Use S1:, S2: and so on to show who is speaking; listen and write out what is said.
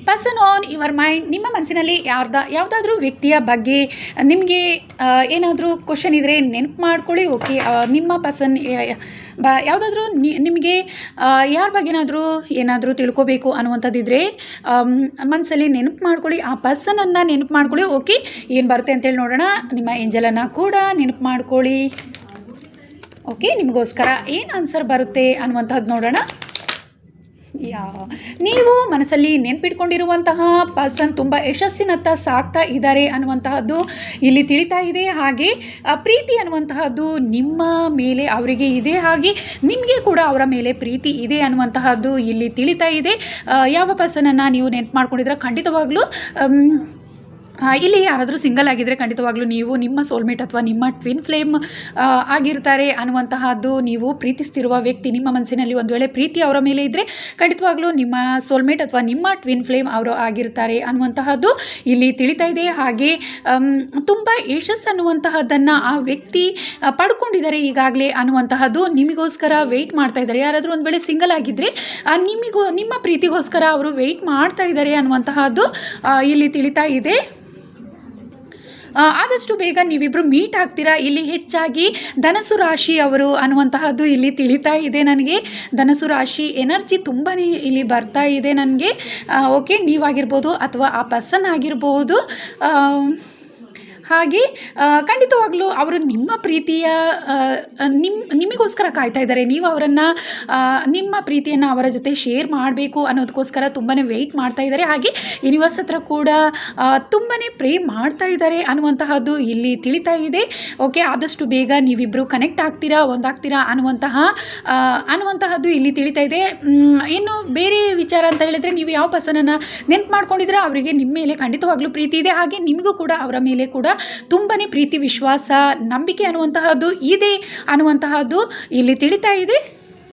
S1: Person on your mind, ನಿಮ್ಮ ಮನಸ್ಸಿನಲ್ಲಿ ಯಾವುದಾದ್ರೂ ವ್ಯಕ್ತಿಯ ಬಗ್ಗೆ ನಿಮಗೆ ಏನಾದರೂ ಕ್ವಶನ್ ಇದ್ದರೆ ನೆನಪು ಮಾಡ್ಕೊಳ್ಳಿ. ಓಕೆ, ನಿಮ್ಮ ಪರ್ಸನ್ ಯಾವುದಾದ್ರೂ ನಿಮಗೆ ಯಾರ ಬಗ್ಗೆನಾದರೂ ಏನಾದರೂ ತಿಳ್ಕೊಬೇಕು ಅನ್ನುವಂಥದ್ದಿದ್ದರೆ ಮನಸ್ಸಲ್ಲಿ ನೆನಪು ಮಾಡ್ಕೊಳ್ಳಿ, ಆ ಪರ್ಸನನ್ನು ನೆನಪು ಮಾಡ್ಕೊಳ್ಳಿ. ಓಕೆ, ಏನು ಬರುತ್ತೆ ಅಂತೇಳಿ ನೋಡೋಣ. ನಿಮ್ಮ ಏಂಜಲನ್ನು ಕೂಡ ನೆನಪು ಮಾಡ್ಕೊಳ್ಳಿ. ಓಕೆ, ನಿಮಗೋಸ್ಕರ ಏನು ಆನ್ಸರ್ ಬರುತ್ತೆ ಅನ್ನುವಂಥದ್ದು ನೋಡೋಣ. ನೀವು ಮನಸ್ಸಲ್ಲಿ ನೆನಪಿಟ್ಕೊಂಡಿರುವಂತಹ ಪರ್ಸನ್ ತುಂಬ ಯಶಸ್ಸಿನತ್ತ ಸಾಗ್ತಾ ಇದ್ದಾರೆ ಅನ್ನುವಂತಹದ್ದು ಇಲ್ಲಿ ತಿಳಿತಾ ಇದೆ. ಹಾಗೆ ಪ್ರೀತಿ ಅನ್ನುವಂತಹದ್ದು ನಿಮ್ಮ ಮೇಲೆ ಅವರಿಗೆ ಇದೆ, ಹಾಗೆ ನಿಮಗೆ ಕೂಡ ಅವರ ಮೇಲೆ ಪ್ರೀತಿ ಇದೆ ಅನ್ನುವಂತಹದ್ದು ಇಲ್ಲಿ ತಿಳಿತಾ ಇದೆ. ಯಾವ ಪರ್ಸನನ್ನು ನೀವು ನೆನಪು ಮಾಡ್ಕೊಂಡಿದ್ರೆ ಖಂಡಿತವಾಗ್ಲೂ ಇಲ್ಲಿ ಯಾರಾದರೂ ಸಿಂಗಲ್ ಆಗಿದ್ದರೆ ಖಂಡಿತವಾಗ್ಲೂ ನೀವು ನಿಮ್ಮ ಸೋಲ್ಮೇಟ್ ಅಥವಾ ನಿಮ್ಮ ಟ್ವಿನ್ ಫ್ಲೇಮ್ ಆಗಿರ್ತಾರೆ ಅನ್ನುವಂತಹದ್ದು, ನೀವು ಪ್ರೀತಿಸ್ತಿರುವ ವ್ಯಕ್ತಿ ನಿಮ್ಮ ಮನಸ್ಸಿನಲ್ಲಿ ಒಂದು ವೇಳೆ ಪ್ರೀತಿ ಅವರ ಮೇಲೆ ಇದ್ದರೆ ಖಂಡಿತವಾಗ್ಲೂ ನಿಮ್ಮ ಸೋಲ್ಮೇಟ್ ಅಥವಾ ನಿಮ್ಮ ಟ್ವಿನ್ ಫ್ಲೇಮ್ ಅವರು ಆಗಿರ್ತಾರೆ ಅನ್ನುವಂತಹದ್ದು ಇಲ್ಲಿ ತಿಳಿತಾ ಇದೆ. ಹಾಗೆ ತುಂಬ ಯಶಸ್ಸು ಅನ್ನುವಂತಹದ್ದನ್ನು ಆ ವ್ಯಕ್ತಿ ಪಡ್ಕೊಂಡಿದ್ದಾರೆ ಈಗಾಗಲೇ ಅನ್ನುವಂತಹದ್ದು, ನಿಮಗೋಸ್ಕರ ವೆಯ್ಟ್ ಮಾಡ್ತಾ ಇದ್ದಾರೆ. ಯಾರಾದರೂ ಒಂದು ವೇಳೆ ಸಿಂಗಲ್ ಆಗಿದ್ದರೆ ನಿಮ್ಮ ಪ್ರೀತಿಗೋಸ್ಕರ ಅವರು ವೆಯ್ಟ್ ಮಾಡ್ತಾ ಇದ್ದಾರೆ ಅನ್ನುವಂತಹದ್ದು ಇಲ್ಲಿ ತಿಳಿತಾ ಇದೆ. ಆದಷ್ಟು ಬೇಗ ನೀವಿಬ್ಬರು ಮೀಟ್ ಆಗ್ತೀರಾ. ಇಲ್ಲಿ ಹೆಚ್ಚಾಗಿ ಧನಸು ರಾಶಿ ಅವರು ಅನ್ನುವಂತಹದ್ದು ಇಲ್ಲಿ ತಿಳಿತಾ ಇದೆ ನನಗೆ. ಧನಸು ರಾಶಿ ಎನರ್ಜಿ ತುಂಬಾ ಇಲ್ಲಿ ಬರ್ತಾ ಇದೆ ನನಗೆ. ಓಕೆ, ನೀವಾಗಿರ್ಬೋದು ಅಥವಾ ಆ ಪರ್ಸನ್ ಆಗಿರ್ಬೋದು. ಹಾಗೆ ಖಂಡಿತವಾಗ್ಲೂ ಅವರು ನಿಮ್ಮ ಪ್ರೀತಿಯ ನಿಮಗೋಸ್ಕರ ಕಾಯ್ತಾ ಇದ್ದಾರೆ. ನೀವು ಅವರನ್ನು ನಿಮ್ಮ ಪ್ರೀತಿಯನ್ನು ಅವರ ಜೊತೆ ಶೇರ್ ಮಾಡಬೇಕು ಅನ್ನೋದಕ್ಕೋಸ್ಕರ ತುಂಬಾ ವೆಯ್ಟ್ ಮಾಡ್ತಾ ಇದ್ದಾರೆ. ಹಾಗೆ ಯೂನಿವರ್ಸ್ ಹತ್ರ ಕೂಡ ತುಂಬಾ ಪ್ರೇ ಮಾಡ್ತಾ ಇದ್ದಾರೆ ಅನ್ನುವಂತಹದ್ದು ಇಲ್ಲಿ ತಿಳಿತಾ ಇದೆ. ಓಕೆ, ಆದಷ್ಟು ಬೇಗ ನೀವಿಬ್ಬರು ಕನೆಕ್ಟ್ ಆಗ್ತೀರಾ, ಒಂದಾಗ್ತೀರಾ ಅನ್ನುವಂತಹದ್ದು ಇಲ್ಲಿ ತಿಳಿತಾ ಇದೆ. ಇನ್ನು ಬೇರೆ ವಿಚಾರ ಅಂತ ಹೇಳಿದರೆ, ನೀವು ಯಾವ ಪರ್ಸನನ್ನು ನೆನಪು ಮಾಡ್ಕೊಂಡಿದ್ರೆ ಅವರಿಗೆ ನಿಮ್ಮ ಮೇಲೆ ಖಂಡಿತವಾಗ್ಲೂ ಪ್ರೀತಿ ಇದೆ. ಹಾಗೆ ನಿಮಗೂ ಕೂಡ ಅವರ ಮೇಲೆ ಕೂಡ ತುಂಬಾ ಪ್ರೀತಿ, ವಿಶ್ವಾಸ, ನಂಬಿಕೆ ಅನ್ನುವಂತಹದ್ದು ಇದೆ ಅನ್ನುವಂತಹದ್ದು ಇಲ್ಲಿ ತಿಳಿತಾ ಇದೆ.